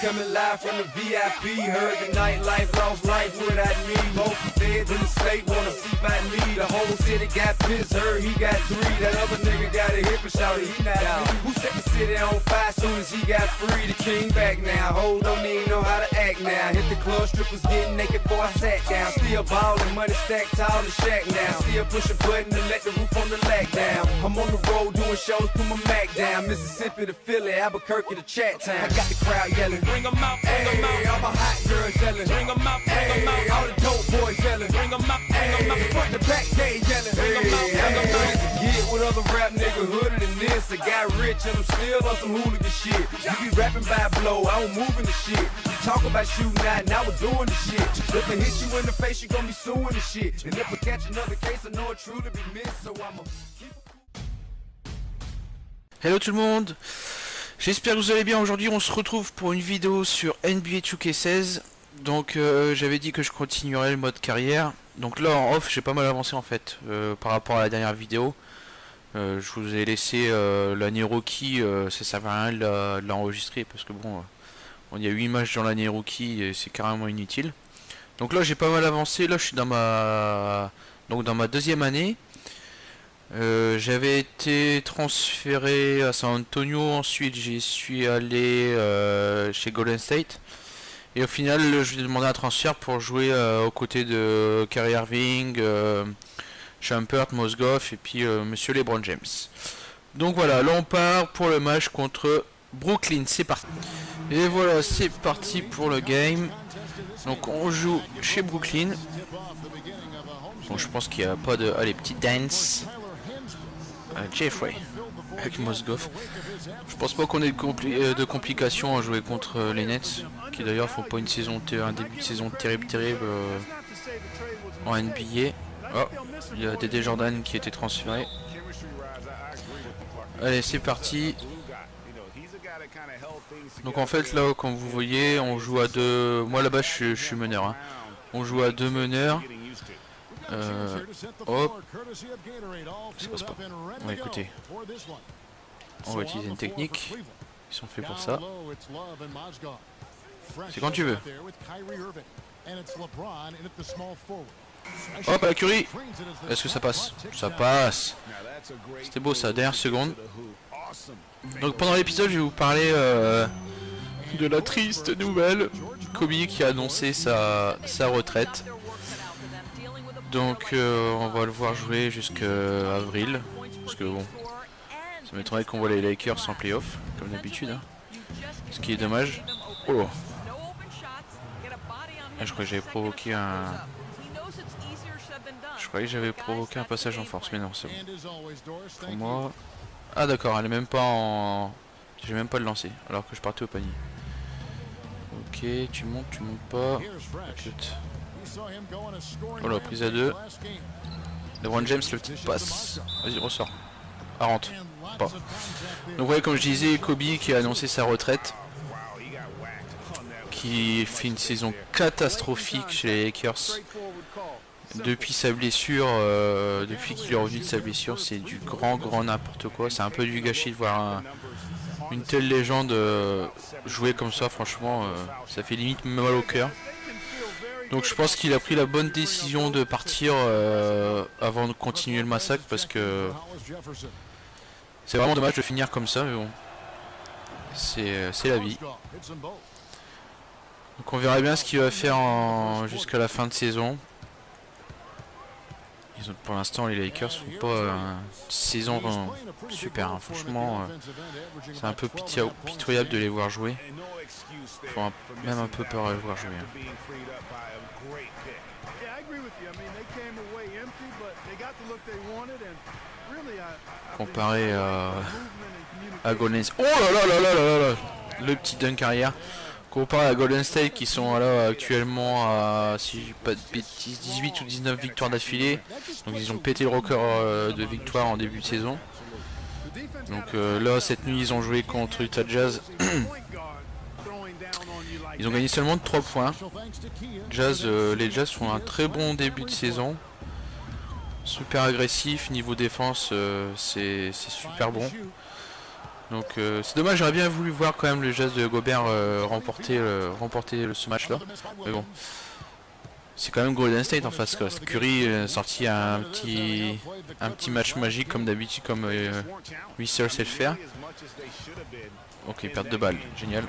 coming live from the VIP. Heard the nightlife, lost life without me. Both feds in the state wanna see by me. The whole city got pissed, heard he got 3. That other nigga got a hip and shouted he not out. Who set the city on fire soon as he got free? The king back now, hold don't even know how to act now. Hit the club, strippers getting naked before I sat down. Still ballin', money stacked tall in Shack now. Still push a button to let the roof on the lack down. I'm on the road doing shows, put my Mac down. Mississippi to Philly, Albuquerque to Chat Town. I got the crowd yelling, bring 'em out, bring 'em out. All my hot girls yelling, bring 'em out, bring 'em out. All the dope boys yelling, bring 'em out, bring 'em out. Front to back, they yelling, bring 'em out, bring 'em out. Get with other rap nigga hooded than this. I got rich and I'm still on some hooligan shit. You be rapping by blow, I don't move in the shit. You talk about shooting out, now we're doing the shit. If I hit you in the face, you gon' be suing the shit. And if I catch another case, I know it truly be missed. So I'ma keep. Hello tout le monde, j'espère que vous allez bien. Aujourd'hui on se retrouve pour une vidéo sur NBA 2K16. Donc j'avais dit que je continuerais le mode carrière. Donc là en off j'ai pas mal avancé en fait par rapport à la dernière vidéo. Je vous ai laissé l'année rookie, ça servait à rien de l'enregistrer parce que bon, il y a 8 matchs dans l'année rookie et c'est carrément inutile. Donc là j'ai pas mal avancé, là je suis dans ma deuxième année. J'avais été transféré à San Antonio, ensuite j'y suis allé chez Golden State. Et au final je lui ai demandé un transfert pour jouer aux côtés de Kyrie Irving, Shumpert, Mozgov et puis monsieur LeBron James. Donc voilà, là on part pour le match contre Brooklyn, c'est parti. Et voilà, c'est parti pour le game. Donc on joue chez Brooklyn. Donc je pense qu'il n'y a pas de... Allez, petit dance. Jeffrey avec Mozgov. Je pense pas qu'on ait de complications à jouer contre les Nets, qui d'ailleurs font pas un début de saison terrible en NBA. Oh, il y a Dédé Jordan qui a été transféré. Allez, c'est parti. Donc en fait là, comme vous voyez, on joue à deux. Moi là-bas je suis meneur, hein. On joue à deux meneurs. Hop, ça passe pas. On va écouter. On va utiliser une technique. Ils sont faits pour ça. C'est quand tu veux. Hop, à la Curry. Est-ce que ça passe? Ça passe. C'était beau ça, dernière seconde. Donc pendant l'épisode je vais vous parler de la triste nouvelle. Kobe qui a annoncé sa retraite. Donc on va le voir jouer jusqu'à avril. Parce que bon, ça m'étonnerait qu'on voit les Lakers en playoff, comme d'habitude, hein. Ce qui est dommage. Oh, je crois que j'avais provoqué un... Je croyais que j'avais provoqué un passage en force, mais non, c'est bon. Pour moi... Ah d'accord, elle est même pas en... J'ai même pas le lancer, alors que je partais au panier. Ok, tu montes pas. Écoute. Oh la prise à 2. LeBron James, le petit passe. Vas-y, ressort. Ah, rentre. Pas. Donc ouais, comme je disais, Kobe qui a annoncé sa retraite. Qui fait une saison catastrophique chez les Lakers. Depuis sa blessure, depuis qu'il est revenu de sa blessure, c'est du grand n'importe quoi. C'est un peu du gâchis de voir une telle légende jouer comme ça. Franchement, ça fait limite mal au cœur. Donc je pense qu'il a pris la bonne décision de partir avant de continuer le massacre, parce que c'est vraiment dommage de finir comme ça, mais bon, c'est la vie. Donc on verra bien ce qu'il va faire jusqu'à la fin de saison. Pour l'instant les Lakers font pas une saison super, hein. Franchement c'est un peu pitoyable de les voir jouer. Il faut même un peu peur à les voir jouer, hein. Comparé à Golden State. Oh là là là là là là, le petit dunk arrière. Comparé à Golden State qui sont là actuellement à, si j'ai pas de bêtises, 18 ou 19 victoires d'affilée. Donc ils ont pété le record de victoires en début de saison. Donc là cette nuit ils ont joué contre Utah Jazz. Ils ont gagné seulement de 3 points. Les Jazz font un très bon début de saison. Super agressif, niveau défense c'est super bon. Donc c'est dommage, j'aurais bien voulu voir quand même le Jazz de Gobert remporter ce match là. Mais bon. C'est quand même Golden State en face quoi. Curry sorti un petit match magique comme d'habitude, comme Whistler sait le faire. Ok, ils perdent 2 balles, génial.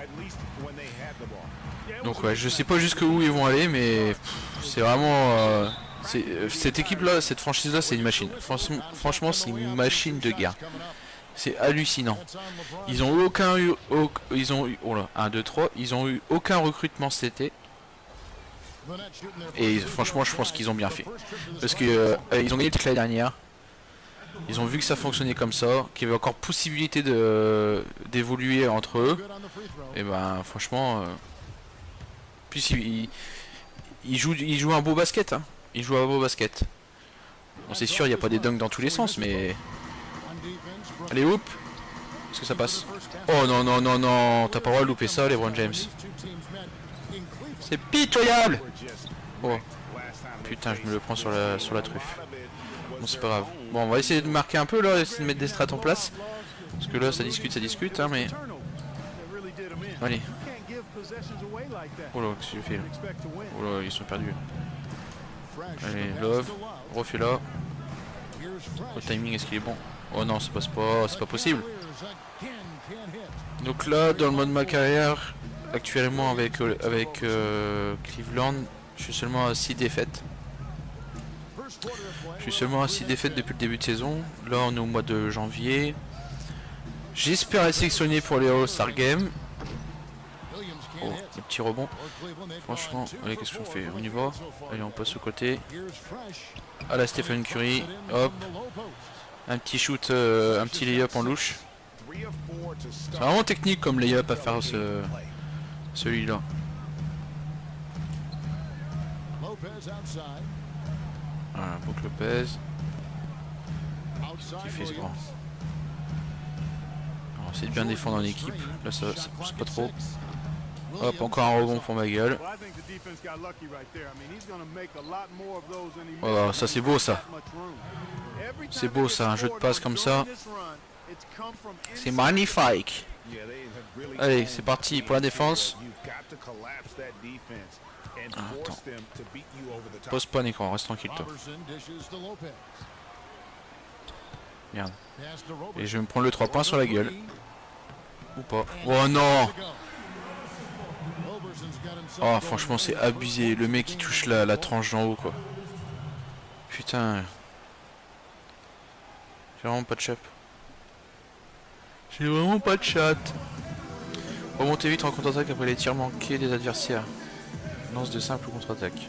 Donc ouais, je sais pas jusqu'où ils vont aller, mais c'est vraiment cette équipe là, cette franchise là, c'est une machine. Franchement, c'est une machine de guerre. C'est hallucinant. Ils ont eu oh là, 1, 2, 3, ils ont eu aucun recrutement cet été. Et franchement, je pense qu'ils ont bien fait. Parce que ils ont gagné toute l'année dernière. Ils ont vu que ça fonctionnait comme ça, qu'il y avait encore possibilité d'évoluer entre eux. Et ben franchement, puis ils jouent un beau basket. Hein. Ils jouent un beau basket. Bon, c'est sûr, il n'y a pas des dunks dans tous les sens, mais allez, hop. Est-ce que ça passe? Oh non non non non, t'as pas le droit de louper ça, LeBron James. C'est pitoyable. Oh putain, je me le prends sur la truffe. Bon, c'est pas grave. Bon, on va essayer de marquer un peu là, essayer de mettre des strats en place. Parce que là ça discute hein, mais allez. Oh là, qu'est-ce que j'ai fait là? Oh là, ils sont perdus. Allez, Love, refais là. Le timing, est-ce qu'il est bon? Oh non, c'est pas possible. Donc là, dans le mode ma carrière, actuellement avec Cleveland, je suis seulement à 6 défaites. Je suis seulement à 6 défaites depuis le début de saison. Là, on est au mois de janvier. J'espère être sélectionné pour les All-Star Games. Oh, le petit rebond. Franchement, allez, qu'est-ce qu'on fait? On y va. Allez, on passe au côté. À la Stephen Curry. Hop. Un petit shoot, un petit lay-up en louche. C'est vraiment technique comme lay-up à faire celui-là. Voilà, Brook Lopez. Qui fait ce grand. On va essayer de bien défendre en équipe. Là, ça pousse pas trop. Hop, encore un rebond pour ma gueule. Oh, ça c'est beau ça. C'est beau ça, un jeu de passe comme ça. C'est magnifique. Allez, c'est parti pour la défense. Ah, attends. Pose pas un écran, reste tranquille toi. Merde. Et je vais me prendre le 3 points sur la gueule. Ou pas. Oh non! Oh franchement c'est abusé, le mec qui touche la tranche d'en haut quoi. Putain. J'ai vraiment pas de chat. J'ai vraiment pas de chat. Remontez vite en contre-attaque après les tirs manqués des adversaires. Lance de simple contre-attaque.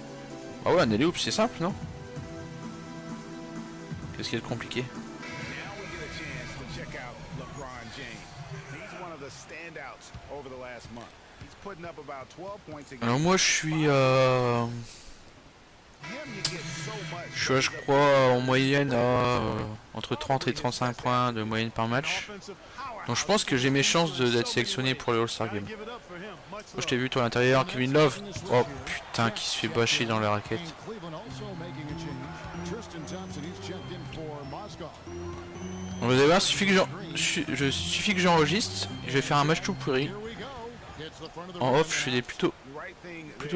Ah ouais, un alley hoop c'est simple non? Qu'est-ce qu'il y a de compliqué? Alors moi je suis je crois en moyenne à entre 30 et 35 points de moyenne par match. Donc je pense que j'ai mes chances d'être sélectionné pour les All-Star Games. Moi, je t'ai vu toi à l'intérieur, Kevin Love. Oh putain, qui se fait bâcher dans la raquette. Bon, vous allez voir, suffit que j'enregistre, je vais faire un match tout pourri. En off, je fais plutôt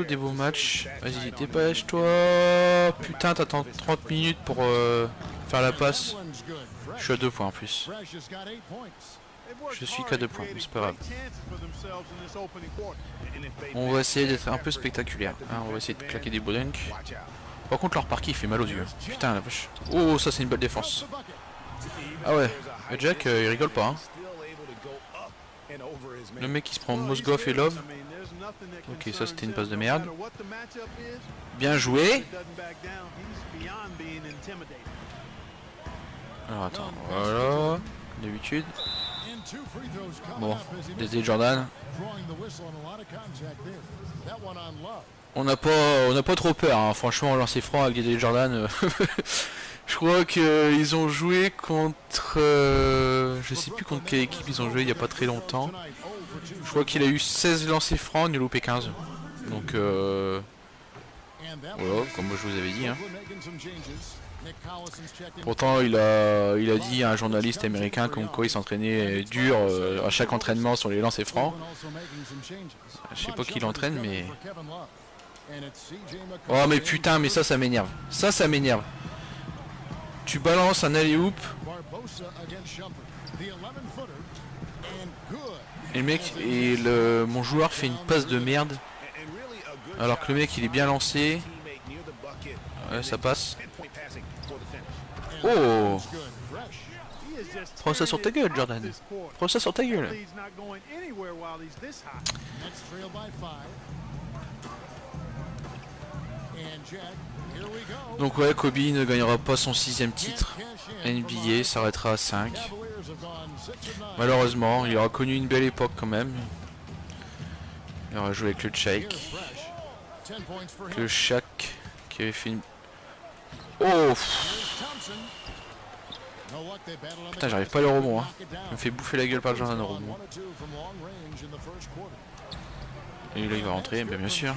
des beaux matchs. Vas-y, dépêche-toi. Putain, t'attends 30 minutes pour faire la passe. Je suis à 2 points en plus. Je suis qu'à 2 points, c'est pas grave. On va essayer d'être un peu spectaculaire. Hein, on va essayer de claquer des beaux dunks. Par contre, leur parquet il fait mal aux yeux. Putain, la vache. Oh, ça c'est une belle défense. Ah ouais, le Jack il rigole pas. Hein. Le mec il se prend Mozgov et Love. Ok, ça c'était une passe de merde. Bien joué. Alors attends, voilà. D'habitude. Bon, Desde Jordan. On n'a pas trop peur, hein. Franchement, lancer franc avec Desde Jordan. Je crois qu'ils ont joué contre... je sais plus contre quelle équipe ils ont joué il n'y a pas très longtemps. Je crois qu'il a eu 16 lancers francs, il a loupé 15. Donc voilà, comme moi je vous avais dit. Hein. Pourtant, il a dit à un journaliste américain comme quoi il s'entraînait dur à chaque entraînement sur les lancers francs. Je sais pas qui l'entraîne, mais... Oh, mais putain, mais ça m'énerve. Ça m'énerve. Tu balances un alley-oop. Et le mec, mon joueur fait une passe de merde. Alors que le mec, il est bien lancé. Ouais, ça passe. Oh! Prends ça sur ta gueule, Jordan. Prends ça sur ta gueule. Donc ouais, Kobe ne gagnera pas son 6ème titre. NBA s'arrêtera à 5. Malheureusement, il aura connu une belle époque quand même. Il aura joué avec le Shaq. Le Shaq qui avait fait une... Oh! Putain, j'arrive pas à le rebond, hein. Je me fais bouffer la gueule par le Jordan au rebond. Et là il va rentrer, bien sûr.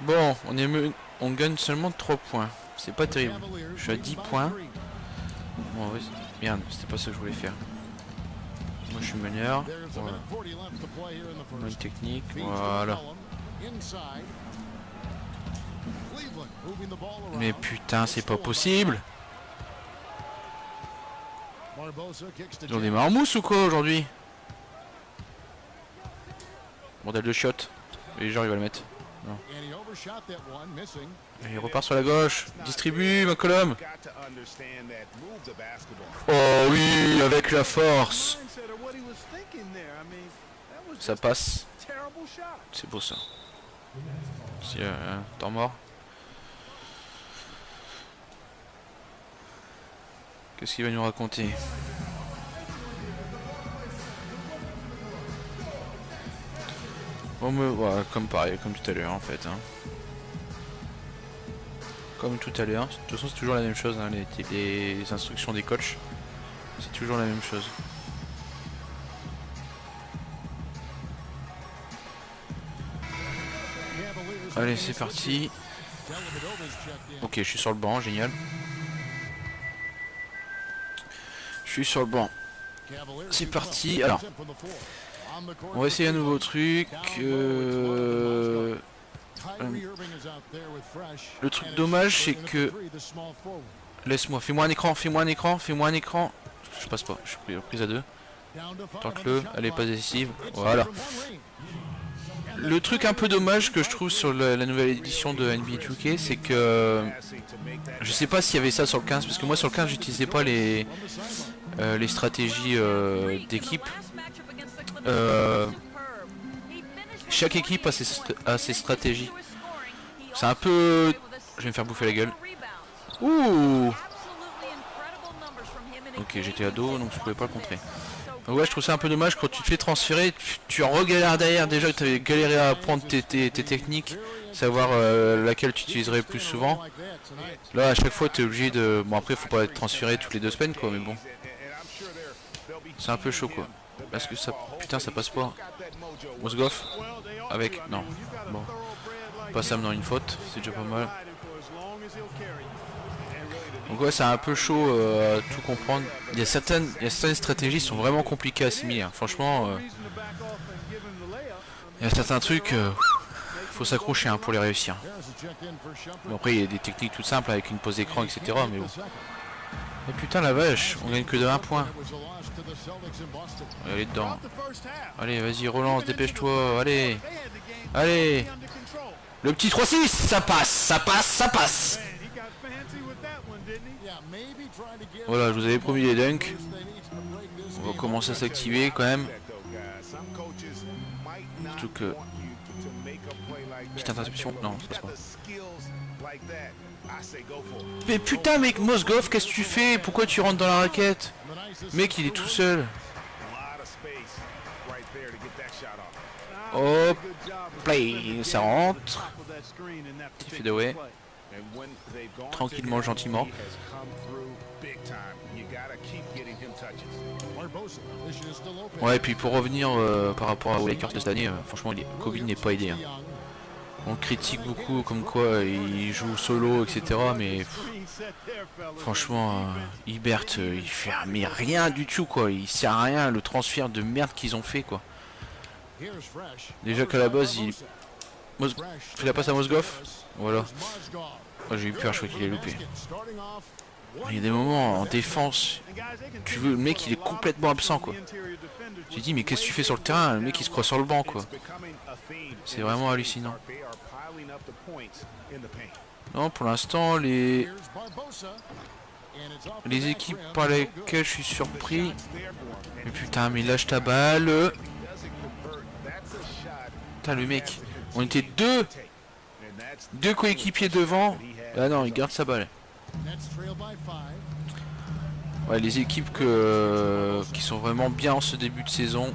Bon, on gagne seulement 3 points. C'est pas terrible. Je suis à 10 points. Bon, ouais, merde, c'était pas ça que je voulais faire. Moi je suis meneur. Voilà. Bonne technique, voilà. Mais putain, c'est pas possible. Ils ont des marmousses ou quoi aujourd'hui? Bordel de shot. Et genre il va le mettre. Non. Et il repart sur la gauche. Distribue ma colonne. Oh oui, avec la force. Ça passe. C'est beau ça. Si temps mort. Qu'est-ce qu'il va nous raconter? Bon, mais voilà, comme pareil, comme tout à l'heure en fait. Hein. Comme tout à l'heure. De toute façon, c'est toujours la même chose. Hein, les instructions des coachs, c'est toujours la même chose. Allez, c'est parti. Ok, je suis sur le banc, génial. Je suis sur le banc. C'est parti. Alors, on va essayer un nouveau truc. Le truc dommage, c'est que... Laisse-moi, fais-moi un écran, fais-moi un écran, fais-moi un écran. Je passe pas, je suis prise à 2. Tente-le, allez, pas décisive. Voilà. Le truc un peu dommage que je trouve sur la nouvelle édition de NBA 2K, c'est que... Je sais pas s'il y avait ça sur le 15, parce que moi sur le 15 j'utilisais pas les stratégies d'équipe. Chaque équipe a ses stratégies. C'est un peu... Je vais me faire bouffer la gueule. Ouh. Ok, j'étais à dos, donc je pouvais pas le contrer. Donc ouais, je trouve ça un peu dommage quand tu te fais transférer, tu regalères derrière. Déjà que tu avais galéré à apprendre tes techniques, savoir laquelle tu utiliserais plus souvent. Là, à chaque fois, tu es obligé de... Bon, après, faut pas être transféré toutes les 2 semaines, quoi, mais bon. C'est un peu chaud, quoi. Parce que ça... Putain, ça passe pas. Mozgov avec... Non. Bon. Pas ça dans une faute, c'est déjà pas mal. Donc ouais, c'est un peu chaud à tout comprendre. Il y a certaines stratégies qui sont vraiment compliquées à assimiler. Hein. Franchement, il y a certains trucs, faut s'accrocher hein, pour les réussir. Bon, après, il y a des techniques toutes simples avec une pause d'écran, etc. Mais bon. Mais putain la vache, on gagne que de 1 point. Allez dedans. Allez, vas-y, relance, dépêche-toi. Allez. Allez. Le petit 3-6, ça passe, ça passe, ça passe. Voilà, je vous avais promis les dunks. On va commencer à s'activer quand même. Surtout que... Petite interception, non, ça passe pas. Mais putain mec, Mozgov, qu'est-ce que tu fais? Pourquoi tu rentres dans la raquette? Mec, il est tout seul. Hop, play, ça rentre. Petit fadeaway. Tranquillement, gentiment. Ouais, et puis pour revenir par rapport aux Lakers de cette année, franchement, Kobe n'est pas aidé. Hein. On le critique beaucoup comme quoi il joue solo, etc. Mais franchement, Hibbert, il fait mais rien du tout quoi. Il sert à rien le transfert de merde qu'ils ont fait quoi. Déjà qu'à la base, il fait la passe à Mozgov. Voilà. Oh, j'ai eu peur, je crois qu'il est loupé. Il y a des moments en défense, tu veux, le mec il est complètement absent quoi. J'ai dit mais qu'est-ce que tu fais sur le terrain? Le mec il se croit sur le banc quoi. C'est vraiment hallucinant. Non, pour l'instant les équipes par lesquelles je suis surpris. Mais putain, mais lâche ta balle. Putain le mec, on était deux coéquipiers devant. Ah non, il garde sa balle. Ouais, les équipes qui sont vraiment bien en ce début de saison.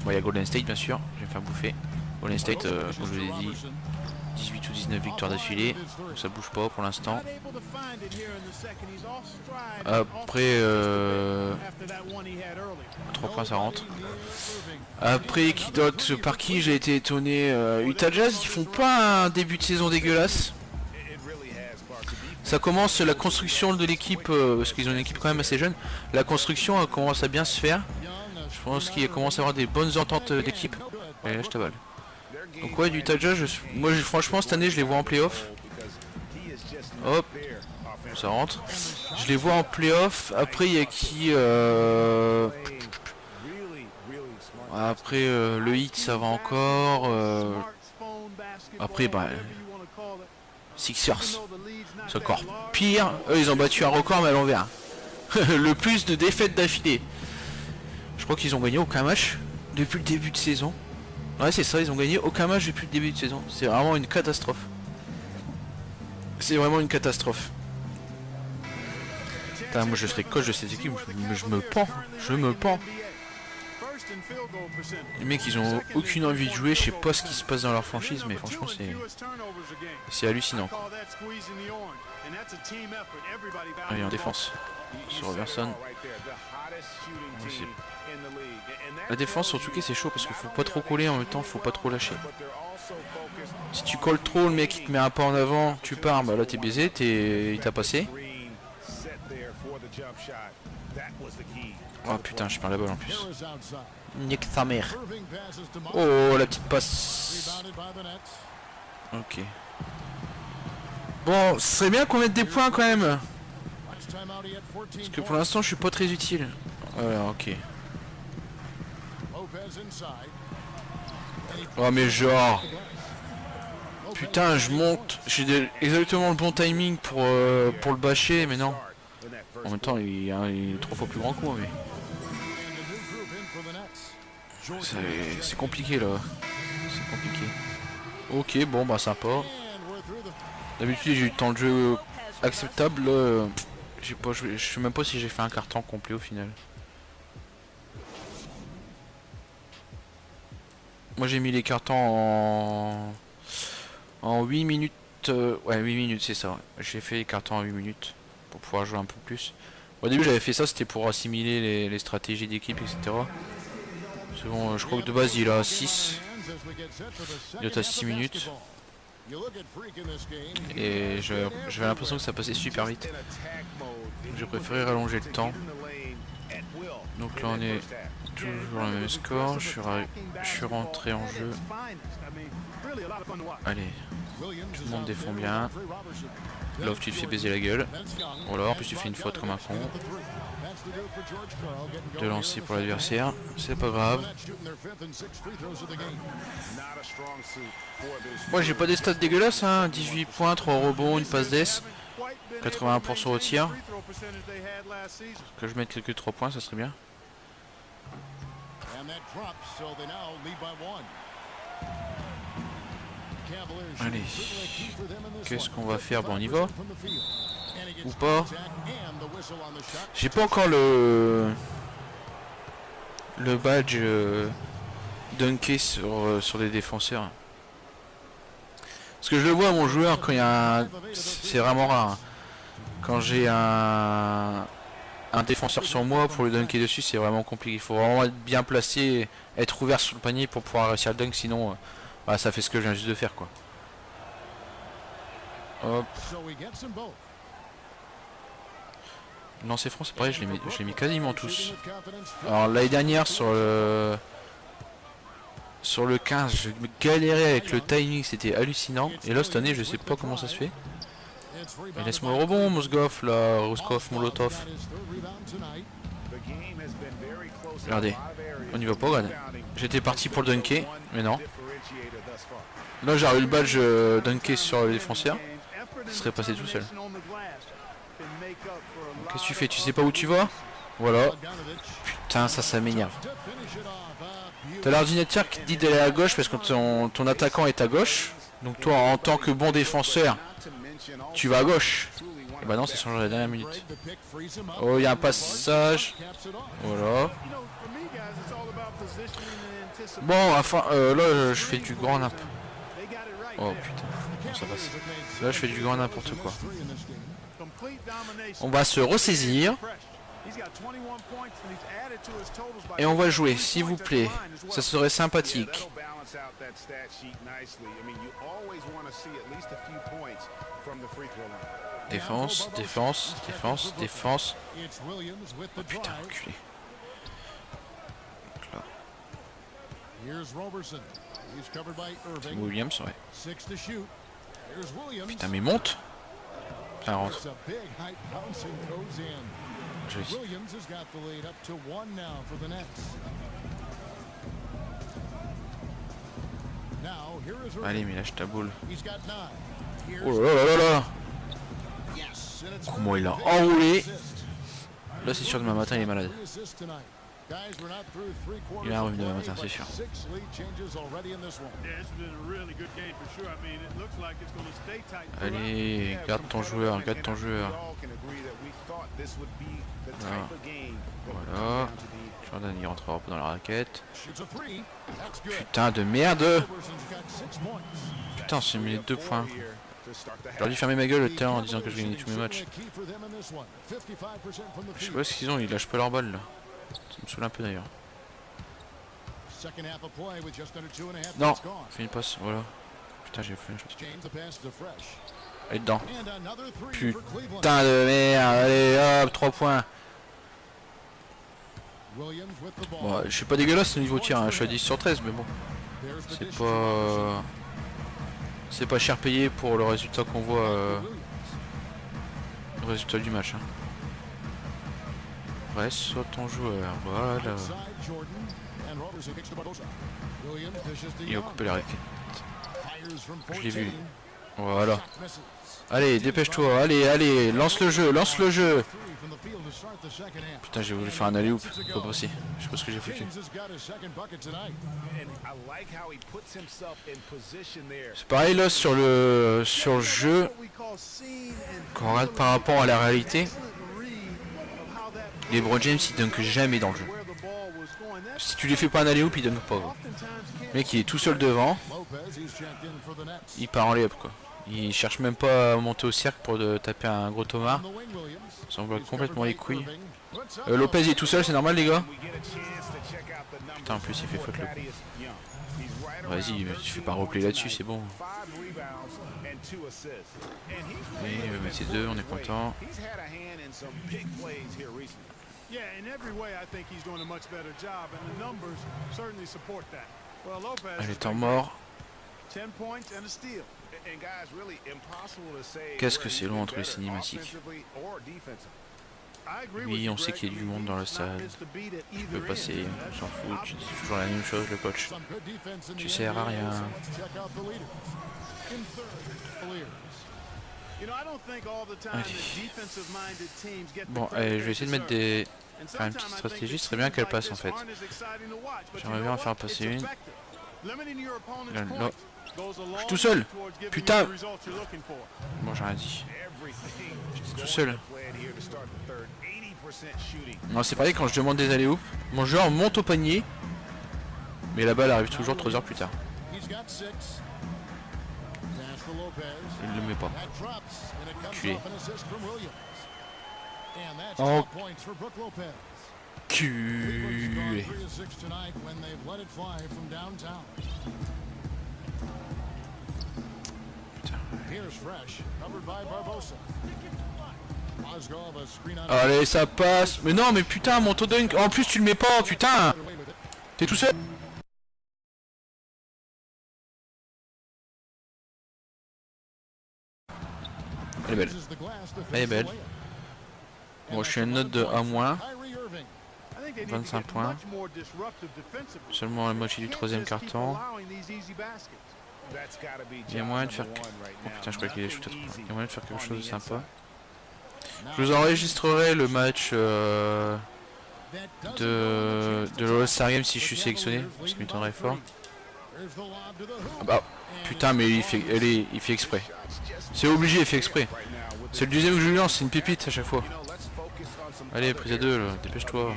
Bon, il y a Golden State bien sûr, je vais me faire bouffer. Golden State, comme je vous ai dit, 18 ou 19 victoires d'affilée, ça bouge pas pour l'instant. Après 3 points ça rentre. Après qui d'autre, par qui j'ai été étonné, Utah Jazz, ils font pas un début de saison dégueulasse. Ça commence la construction de l'équipe, parce qu'ils ont une équipe quand même assez jeune. La construction commence à bien se faire. Je pense qu'il commence à avoir des bonnes ententes d'équipe. Allez, lâche ta balle. Donc ouais, du Utah Jazz, moi franchement cette année je les vois en playoff. Hop, ça rentre. Je les vois en playoff. Après il y a qui après le hit ça va encore. Après bah Sixers, c'est encore pire. Eux ils ont battu un record mais à l'envers. Le plus de défaites d'affilée. Je crois qu'ils ont gagné aucun match depuis le début de saison. Ouais c'est ça, ils ont gagné aucun match depuis le début de saison. C'est vraiment une catastrophe. C'est vraiment une catastrophe. Putain, moi je serais coach de cette équipe, je me pends. Les mecs ils ont aucune envie de jouer, je sais pas ce qui se passe dans leur franchise, mais franchement c'est hallucinant. Allez en défense sur Robertson. La défense sur Touquet c'est chaud parce qu'il faut pas trop coller en même temps, faut pas trop lâcher. Si tu colles trop, le mec il te met un pas en avant, tu pars, bah là t'es baisé, il t'a passé. Oh putain, je perds la balle en plus. Nique ta mère. Oh la petite passe. Ok. Bon, ce serait bien qu'on mette des points quand même. Parce que pour l'instant je suis pas très utile. Voilà, ok. Oh mais genre. Putain, je monte. J'ai exactement le bon timing pour le bâcher, mais non. En même temps, il est 3 fois plus grand que moi, mais. C'est compliqué là. C'est compliqué. Ok, bon bah sympa. D'habitude j'ai eu le temps de jeu acceptable. J'ai pas joué. Je sais même pas si j'ai fait un carton complet au final. Moi j'ai mis les cartons en 8 minutes. Ouais 8 minutes c'est ça. Ouais. J'ai fait les cartons en 8 minutes pour pouvoir jouer un peu plus. Au début j'avais fait ça, c'était pour assimiler les stratégies d'équipe, etc. C'est bon, je crois que de base il a 6. Il est à 6 minutes. Et j'avais l'impression que ça passait super vite. J'ai préféré rallonger le temps. Donc là on est toujours le même score. Je suis rentré en jeu. Allez, tout le monde défend bien. Love, tu te fais baiser la gueule. Voilà, en plus tu fais une faute comme un con. De lancer pour l'adversaire, c'est pas grave. Moi j'ai pas des stats dégueulasses, hein. 18 points, 3 rebonds, une passe d'ess. 81% au tir. Que je mette quelques 3 points, ça serait bien. Allez, qu'est-ce qu'on va faire? Bon, on y va ou pas? J'ai pas encore le badge dunké sur les défenseurs. Parce que je le vois à mon joueur quand il y a un... C'est vraiment rare. Quand j'ai un un défenseur sur moi pour le dunker dessus, c'est vraiment compliqué. Il faut vraiment être bien placé, être ouvert sur le panier pour pouvoir réussir le dunk, sinon bah, ça fait ce que je viens juste de faire quoi. Hop. Lancer franc c'est pareil, je l'ai mis quasiment tous. Alors l'année dernière sur le 15 je galérais avec le timing, c'était hallucinant. Et là cette année je sais pas comment ça se fait. Et laisse-moi le rebond Mozgov là, Ruskov, Molotov. Regardez, on y va pas regarde. J'étais parti pour le dunker, mais non. Là j'aurais eu le badge dunker sur le défenseur. Ça serait passé tout seul. Qu'est-ce que tu fais? Tu sais pas où tu vas? Voilà. Putain, ça m'énerve. T'as l'ordinateur qui te dit d'aller à gauche parce que ton attaquant est à gauche. Donc toi, en tant que bon défenseur, tu vas à gauche. Et bah non, c'est changé à la dernière minute. Oh, il y a un passage. Voilà. Bon, enfin, là, je fais du grand n'importe. Oh putain, bon, ça passe. Là, je fais du grand n'importe quoi. On va se ressaisir. Et on va jouer, s'il vous plaît. Ça serait sympathique. Défense, défense, défense, défense. Oh putain, enculé. Williams, ouais. Putain, mais monte. Ah, rentre. Joli. Allez, mais lâche ta boule. Oh là là là là. Comment il a enroulé. Là, c'est sûr, demain matin, il est malade. Il a un rhume demain matin, c'est sûr. Allez, garde ton joueur, garde ton joueur. Voilà. Jordan, il rentrera pas dans la raquette. Putain de merde. Putain, c'est mis 2 points. J'aurais dû fermer ma gueule tout à l'heure en disant que je gagnais tous mes matchs. Je sais pas ce qu'ils ont, ils lâchent pas leur balle là. Ça me saoule un peu d'ailleurs. Non, fais une passe, voilà. Putain, j'ai fait une chose. Allez dedans. Putain de merde, allez hop, 3 points. Bon, je suis pas dégueulasse au niveau tir, hein. Je suis à 10 sur 13, mais bon. C'est pas cher payé pour le résultat qu'on voit. Le résultat du match. Hein. Reste sur ton joueur, voilà. Il a coupé la raquette. Je l'ai vu. Voilà. Allez, dépêche-toi, allez, allez, lance le jeu, lance le jeu. Putain, j'ai voulu faire un alley-oop, pas possible. Je sais pas ce que j'ai foutu. C'est pareil là sur le jeu. Quand on regarde par rapport à la réalité. LeBron James il dunk jamais dans le jeu. Si tu lui fais pas un alley-oop, il dunk pas. Le mec il est tout seul devant. Il part en lay-up quoi. Il cherche même pas à monter au cercle pour taper un gros Thomas. Ça envoie complètement les couilles. Lopez il est tout seul, c'est normal les gars. Putain en plus il fait faute le coup. Vas-y, tu fais pas un replay là-dessus, c'est bon. Oui, c'est 2, on est content. Allez, temps mort. Qu'est-ce que c'est long entre les cinématiques. Oui, on sait qu'il y a du monde dans la salle. Tu peux passer, on s'en fout, tu dis toujours la même chose le coach. Tu sers à rien. Allez. Bon, allez, je vais essayer de mettre des... Faire une petite stratégie, ce serait bien qu'elle passe en fait. J'aimerais bien en faire passer une. Là, là. Je suis tout seul. Putain. Bon, j'ai rien dit. J'étais tout seul. Non, c'est pareil quand je demande des alley-oops. Mon joueur monte au panier. Mais la balle arrive toujours 3 heures plus tard. Il ne le met pas. Culé. Oh. Cleveland's Culé. gone 3 of 6 tonight when they've let it fly from downtown. Here's Fresh, covered by Barbosa. Mozgov, a screen on Allez, ça passe. Mais non, mais putain, mon dunk. En plus, tu le mets pas, putain. T'es tout seul. Elle est belle. Elle est belle. Bon, je suis à une note de A-. 25 points. Seulement la moitié du troisième quart-temps. Il y a moyen de faire... Oh putain, je croyais qu'il y avait des shoots à 3 points. Il y a moyen de faire quelque chose de sympa. Je vous enregistrerai le match de l'All-Star Game si je suis sélectionné. Ça m'étonnerait fort. Ah bah, putain, mais il fait exprès. C'est obligé, il fait exprès. C'est le deuxième que je lui lance, c'est une pépite à chaque fois. Allez, prise à 2 là, dépêche-toi.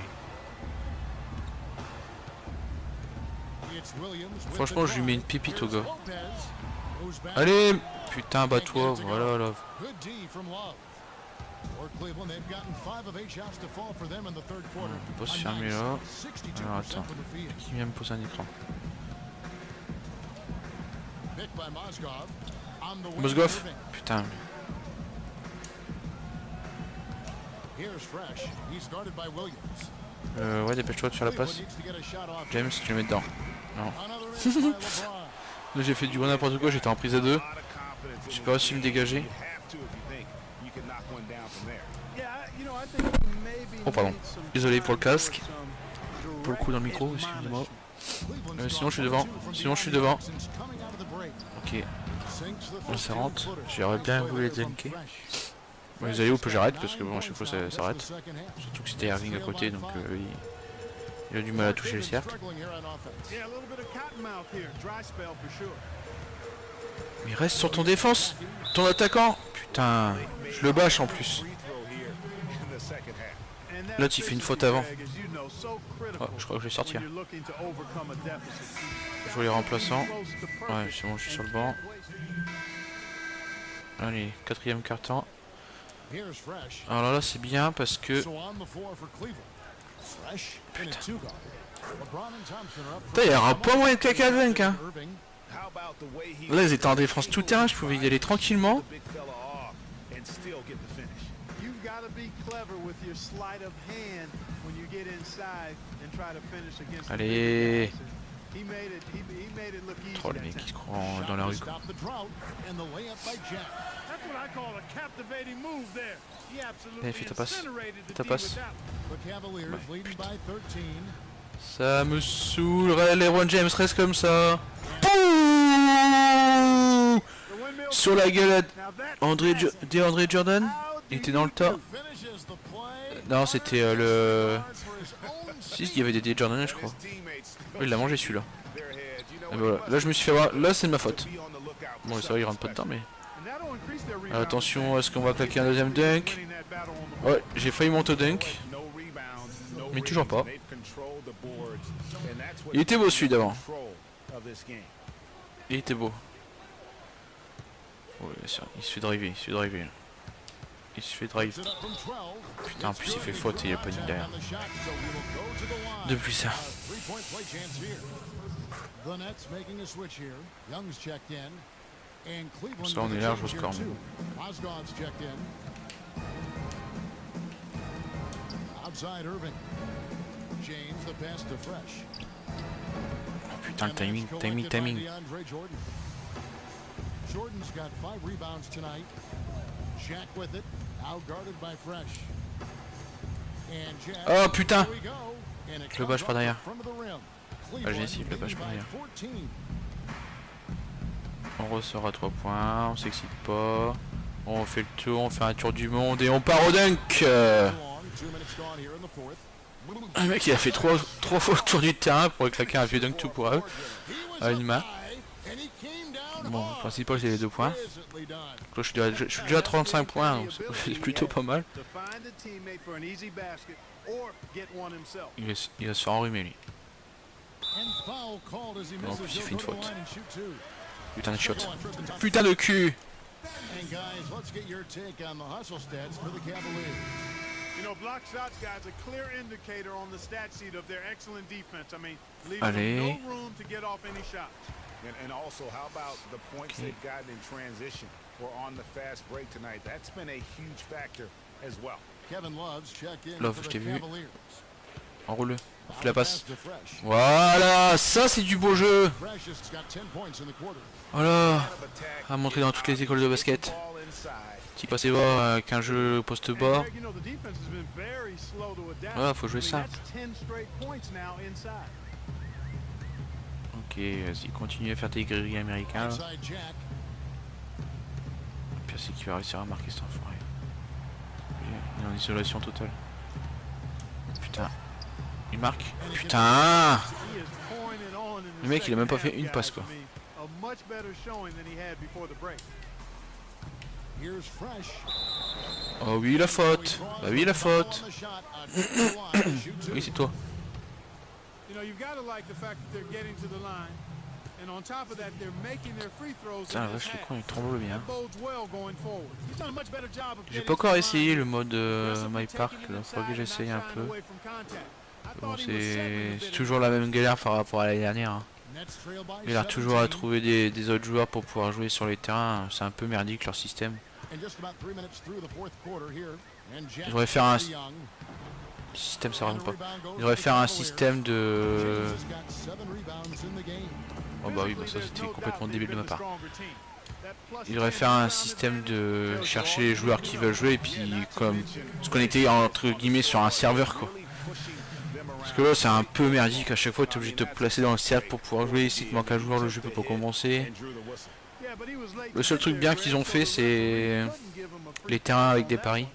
Franchement, je lui mets une pépite au gars. Allez, putain, bats-toi, voilà là. On peut pas se fermer là. Alors attends, qui vient me poser un écran? Mozgov. Putain. Ouais, dépêche-toi de faire la passe. James, tu le mets dedans. Non. Là j'ai fait du bon n'importe quoi, j'étais en prise à 2. J'ai pas réussi à me dégager. Oh pardon. Désolé pour le casque. Pour le coup dans le micro, excusez-moi. Sinon je suis devant. Sinon je suis devant. Ok. Bon, ça rentre. J'aurais bien voulu les dunker. Bon, les allez-y, j'arrête parce que bon à chaque fois ça s'arrête. Surtout que c'était Irving à côté donc il a du mal à toucher le cercle. Mais reste sur ton défense, ton attaquant. Putain, je le bâche en plus. Là tu fais une faute avant. Oh, je crois que je vais sortir. Je vois les remplaçants. Ouais, c'est bon, je suis sur le banc. Allez, quatrième quart-temps. Alors là c'est bien parce que... Putain. Putain, il y aura pas moyen de caca dunk hein. Là ils étaient en défense tout terrain, je pouvais y aller tranquillement. Allez. Trop les mecs qui se croient dans la rue. Allez, fais ta passe. Ta passe. Ouais, putain. Ça me saoulerait, les LeBron James reste comme ça. Pouh sur la gueule DeAndre Jordan. Il était dans le tas. Non, c'était le... Si, il y avait des Jordan, je crois. Oh, il l'a mangé celui-là. Et voilà. Là, je me suis fait avoir. Là, c'est de ma faute. Bon, c'est vrai, il rentre pas dedans, mais... Attention, est-ce qu'on va claquer un deuxième dunk? Ouais, j'ai failli monter au dunk. Mais toujours pas. Il était beau celui d'avant. Il était beau. Oh, bien sûr, il se fait driver, il se fait driver. Il se fait drive. Putain, en plus il fait faute et il n'y a pas de derrière. Depuis ça. Pour ça on est large au score. Oh putain, le timing. Jordan's got 5 rebounds tonight. Jack with it, out guarded by Fresh. And Jack. Oh putain! Je le bâche par derrière. Ah, j'ai essayé de le bâche par derrière. On ressort à 3 points, on s'excite pas. On fait le tour, on fait un tour du monde et on part au dunk! Le mec il a fait 3 fois le tour du terrain pour claquer un vieux dunk tout pour eux. À une main. Bon, le principal c'est les 2 points. Donc là, je suis déjà à 35 points, donc c'est plutôt pas mal. Il va se faire enrhumer lui. Bon, en plus il fait une faute. Putain de shot. Putain de cul. Allez. And also, how about the points they've gotten in transition or on the fast break tonight? That's been a huge factor as well. Kevin Love's check in Love, for je the t'ai vu. Cavaliers. Enroule-le. Fais la passe. To Fresh. Voilà, ça c'est du beau jeu. Fresh has got 10 points in the quarter. Voilà. À montrer dans toutes les écoles de basket. Petit passé bas avec un jeu poste bas. Voilà, faut jouer ça. Ok, vas-y, continue à faire tes grilles américains. Inside Jack. Le pire c'est qu'il va réussir à marquer cet enfoiré. Il est en isolation totale. Putain. Il marque. Putain. Le mec il a même pas fait une passe quoi. Here's Fresh. Oh oui la faute. Bah oui la faute. On the shot. Oui c'est toi. Putain la vache le con il tremble bien. J'ai pas encore essayé le mode My Park, il faudrait que j'essaye un peu. Bon c'est toujours la même galère par rapport à l'année dernière. Hein. Nets trail by Galère toujours à 17. trouver des autres joueurs pour pouvoir jouer sur les terrains, c'est un peu merdique leur système. And just about 3 minutes through the fourth quarter here. And Jack Je devrais faire un Young. système, ça rentre pas. Je devrais faire un système de... James has got 7 rebounds in the game. Oh bah oui, bah ça c'était complètement débile de ma part. Il devrait faire un système de chercher les joueurs qui veulent jouer et puis comme se connecter entre guillemets sur un serveur quoi. Parce que là c'est un peu merdique, à chaque fois tu es obligé de te placer dans le cercle pour pouvoir jouer, si te manque un joueur le jeu peut pas commencer. Le seul truc bien qu'ils ont fait c'est les terrains avec des paris.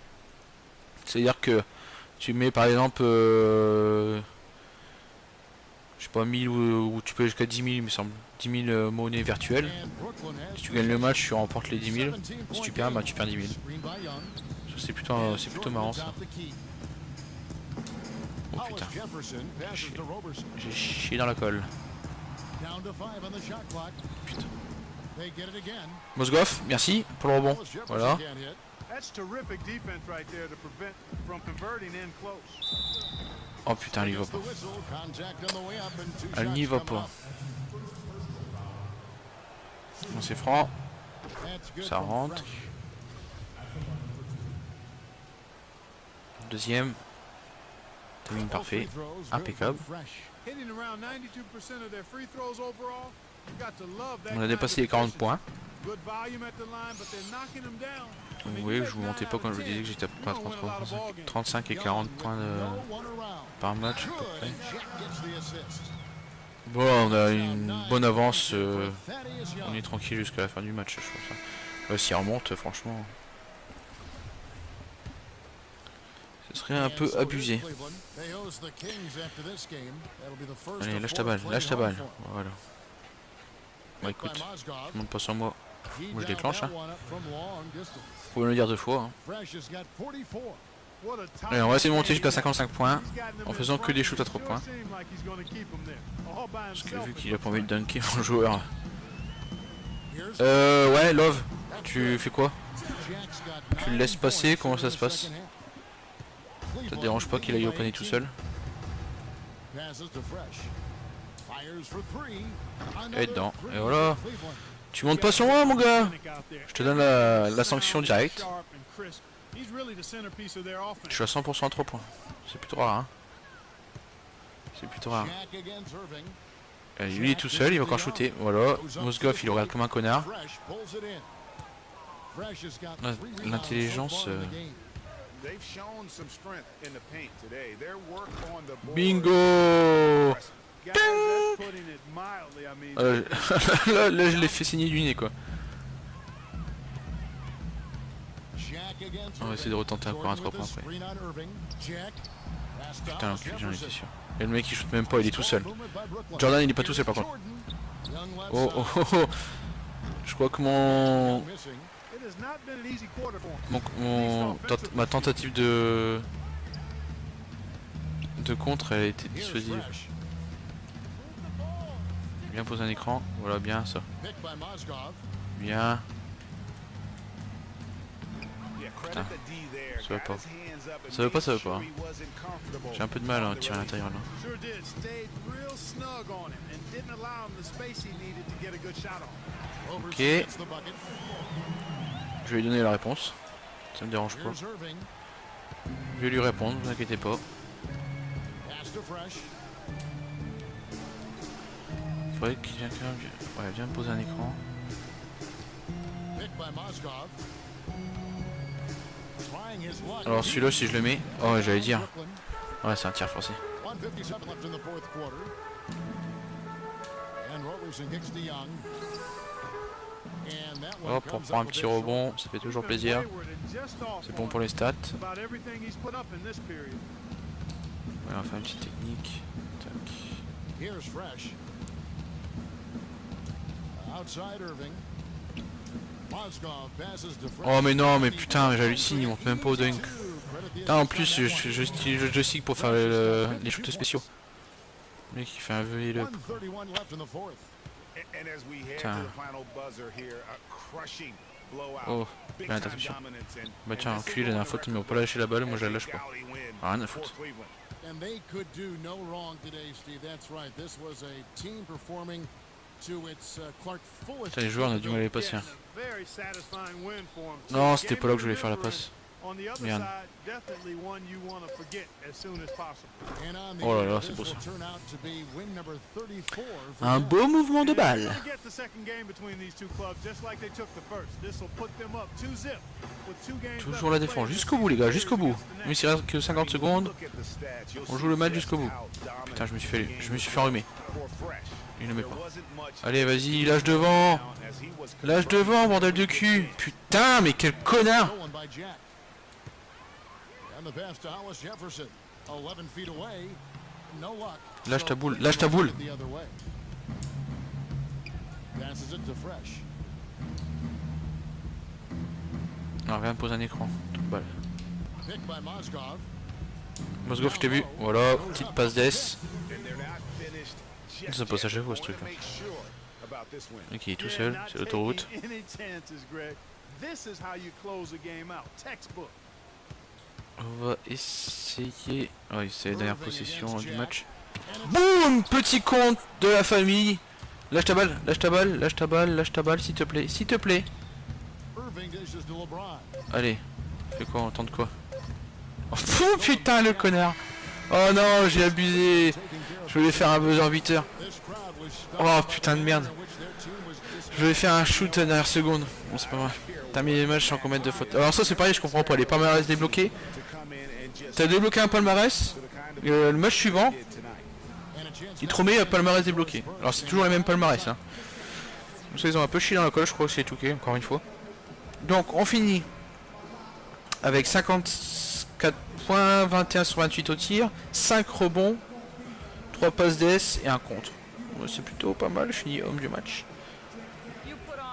C'est à dire que tu mets par exemple je sais pas 1000 ou tu peux jusqu'à 10 000 il me semble, 10 000 monnaies virtuelles. And Brooklyn has Si tu gagnes le match tu remportes les 10 000, si tu perds bah tu perds 10 000. screen by Young. Ça, c'est plutôt marrant ça. Oh putain, Hollis Jefferson passes to Roberson. j'ai chié dans la colle. Down to 5 on the shot clock. Putain. They get it again. Mosgoff, merci pour le rebond. Hollis Jefferson Voilà. can't hit. That's terrific defense right there to prevent from converting in close. Oh putain, elle y va Gets the pas. whistle. Contact on the way up and 2 Elle n'y shots va coming pas. up. Bon, c'est franc. That's good Ça from rentre. Fresh. Deuxième. Timing All parfait. free throws good from Impeccable. Fresh. Hitting around 92% of their free throws overall. You got to love that On a kind dépassé of les 40 possession. points. Good volume at the line, but they're knocking them down. I Vous mean, voyez, you je take vous mentais 9 pas out quand of je vous disais 10, que j'étais à peu près à you don't win a lot of ball games. 35 et Young 40 points with no one around. par match. à peu Good. près. And Jack gets the assist. Bon, on a une bonne avance. For Thaddeus On est Young. tranquille jusqu'à la fin du match, je pense. S'il remonte, franchement, ce serait un peu abusé. They host the Kings after this game. That'll be the first Allez, of lâche ta 4 balle, played lâche ta home balle. for him. Voilà. Bon, By écoute, Mozgov. tu montes pas sur moi. He Moi, je dialed déclenche, that hein. one up from long distance. Vous pouvez me le dire 2 fois. Hein. Fresh has got 44. What a top Allez, on va essayer de monter jusqu'à game. 55 points. He's gotten them En in faisant que front. des shoots à It 3 sure points. seems like he's gonna keep them there. All by Parce que himself, vu it qu'il a looks pas envie de like. dunker mon joueur. Here's Ouais, Love, tu fais quoi? Jack's got Tu le 9 laisses passer, points comment in ça the se passe? second half. Ça te Cleveland dérange pas qu'il aille au panier tout seul? passes to Fresh. Fires for 3. Et dedans, Another et voilà. for Cleveland. Tu montes pas sur moi, mon gars! Clinic out there. Je te donne la sanction directe. Sharp and crisp. He's really the centerpiece of their offense. Je suis à 100% à 3 points. C'est plutôt rare, hein? C'est plutôt rare. Jack against Irving. Allez, lui il est tout seul, il va encore shooter. Voilà. Mosgoff, il le regarde comme un connard. Fresh pulls it in. Fresh has got L'in- 3 rebounds l'intelligence, so far in the game. They've shown some strength in the paint today. Their work on the board. Bingo! Guys, that's putting it mildly. I mean, Là, je l'ai fait signer du nez, quoi. Jack against On va essayer de retenter encore un 3 points après. Screen on Irving. Jack. Pass to Putain, Hollis l'enculé, j'en étais Jefferson. sûr. Et le mec il shoot même pas, il est tout seul. Ball movement by Brooklyn. Jordan il est pas tout seul par contre. Jordan. Young left Oh oh side. oh oh. Je crois que mon, Missing. it has not been an easy quarter for him. ma tentative de contre elle a été Here's dissuasive. Fresh. Bien poser un écran, voilà bien ça. Picked by Mozgov. Bien. Putain, ça veut pas. Ça veut pas, ça veut pas. J'ai un peu de mal à tirer à l'intérieur là. Sure did. Stayed real snug on him and didn't allow him the space he needed to get a good shot on. Overson Ok. gets the bucket. Je vais lui donner la réponse. Ça me dérange pas. Here's Irving. Je vais lui répondre, ne vous inquiétez pas. Pass to Fresh. Faudrait qu'il vienne quand même. Ouais, viens me poser un écran. Picked by Mozgov. Trying his luck. Alors celui-là, si je le mets. Oh, ouais, j'allais dire. Brooklyn. Ouais, c'est un tir forcé. 1:57 left in the fourth quarter. And Robertson kicks to Young. And that one Hop, on comes prend un up petit with a rebond, ça fait toujours plaisir. C'est bon pour les stats. About everything he's put up in this period. Ouais, on va faire une petite technique. Tac. Here's Fresh. Outside Irving. Mozgov passes to Fresh. Oh mais non, mais putain, j'hallucine, ils montent même pas au dunk. Putain, en plus, je utilise le joystick pour faire les shoots spéciaux. Le mec, il fait un vœu le. 1:31 left in the fourth. And as we head Tiens. to the final buzzer here, a crushing blowout. Oh, Big bien time interception. dominance and- Bah tiens, and this is enculé, la dernière fois, tu m'as pas lâché la balle, moi je la lâche pas. Galley win Rien à foutre. for Cleveland. And they could do no wrong today, Steve. That's right. This was a team performing to its Clark fullest. Putain, les joueurs, on a du mal à les passer. Hein. Very satisfying win for him. Non, c'était pas là que je voulais faire la passe. On the other Merde. side, definitely one you want to forget as soon as possible. And on the Oh là year, là, this c'est beau will ça. turn out to be win number 34 for Un them. beau mouvement de And they're balle. gonna get the second game between these two clubs, just like they took the first. This will put them up 2-0 with 2 games Toujours left la to défense, play jusqu'au bout les gars, jusqu'au bout. Même s'il reste que 50 secondes, Look at the stats, you'll on see joue le match just jusqu'au bout. how dominant Putain, je me suis fait the enrhumer. for Fresh. Il ne met There pas. wasn't much Allez, vas-y, lâche devant. as he was Lâche devant, bordel de cul. Putain, mais quel connard. Stolen by Jack. And the pass to Hollis Jefferson. 11 feet away. No luck. Lâche So ta boule, lâche ta boule. the other way. Passes it to Fresh. Non, viens me poser un écran. Balle. Picked by Mozgov. Mozgov, je t'ai vu. Voilà, petite passe d'S. and they're not finished just Ça passe à yet. chaque fois ce Wanna truc là. make sure about this win. Ok, il est tout Yeah, seul, not c'est l'autoroute. taking any chances, Greg. This is how you close a game out. Textbook. On va essayer. Oh, c'est la dernière possession du match. And Boum, petit compte de la famille. Lâche ta balle, lâche ta balle, lâche ta balle, lâche ta balle, s'il te plaît, s'il te plaît. Irving dishes to LeBron. Allez, fais quoi, on tente quoi? Oh putain, le connard. Oh non, j'ai abusé. Je voulais faire un buzzer beater. This crowd was stuck Oh putain de merde. which their team was Je voulais faire un shoot à la dernière seconde. Bon, c'est pas vrai. Terminer les matchs sans commettre de faute. Alors ça c'est pareil, je comprends pas. Les palmarès débloqués. To come in and just T'as débloqué un palmarès. the kind of Le match suivant, did tonight. and a chance il te remet un palmarès débloqué. Alors c'est toujours les mêmes palmarès. Hein. Donc ça ils ont un peu chié dans la colle, je crois que c'est touqué, encore une fois. Donc on finit avec 54 points, 21 sur 28 au tir, 5 rebonds, 3 passes d'S et un contre. Ouais, c'est plutôt pas mal, je finis homme du match.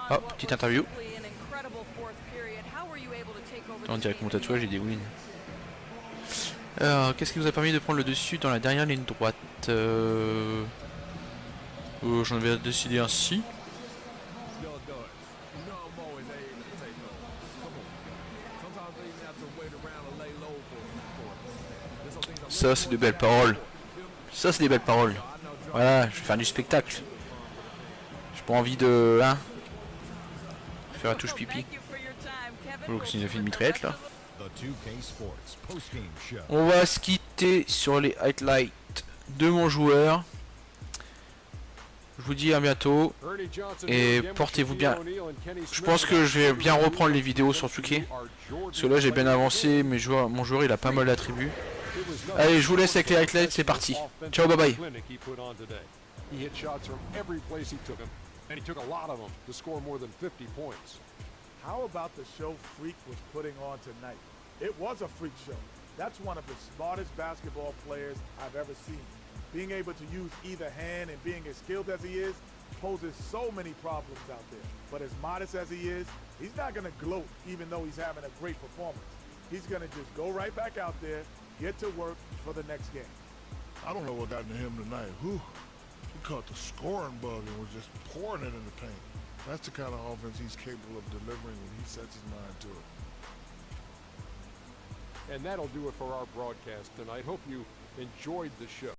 Ah, petite interview. On dirait que mon tatouage est des wins. Alors, qu'est-ce qui vous a permis de prendre le dessus dans la dernière ligne droite J'en avais décidé ainsi. Ça, c'est de belles paroles. Ça, c'est des belles paroles. Voilà, je vais faire du spectacle. J'ai pas envie de... Hein, faire la touche pipi. Faut que c'est une mitraillette là. The 2K Sports post-game show. On va se quitter sur les highlights de mon joueur. Je vous dis à bientôt et portez-vous bien. Je pense que je vais bien reprendre les vidéos sur 2K. Parce que là j'ai bien avancé, mon joueur il a pas mal d'attributs. Allez, je vous laisse avec les highlights, c'est parti. Ciao, bye bye. He hit shots from every place he took them, and he took a lot of them to score more than 50 points. How about the show Freak was putting on tonight? It was a freak show. That's one of the smartest basketball players I've ever seen. Being able to use either hand and being as skilled as he is poses so many problems out there. But as modest as he is, he's not going to gloat even though he's having a great performance. He's going to just go right back out there, get to work for the next game. I don't know what got into him tonight. Whew. He caught the scoring bug and was just pouring it in the paint. That's the kind of offense he's capable of delivering when he sets his mind to it. And that'll do it for our broadcast tonight. Hope you enjoyed the show.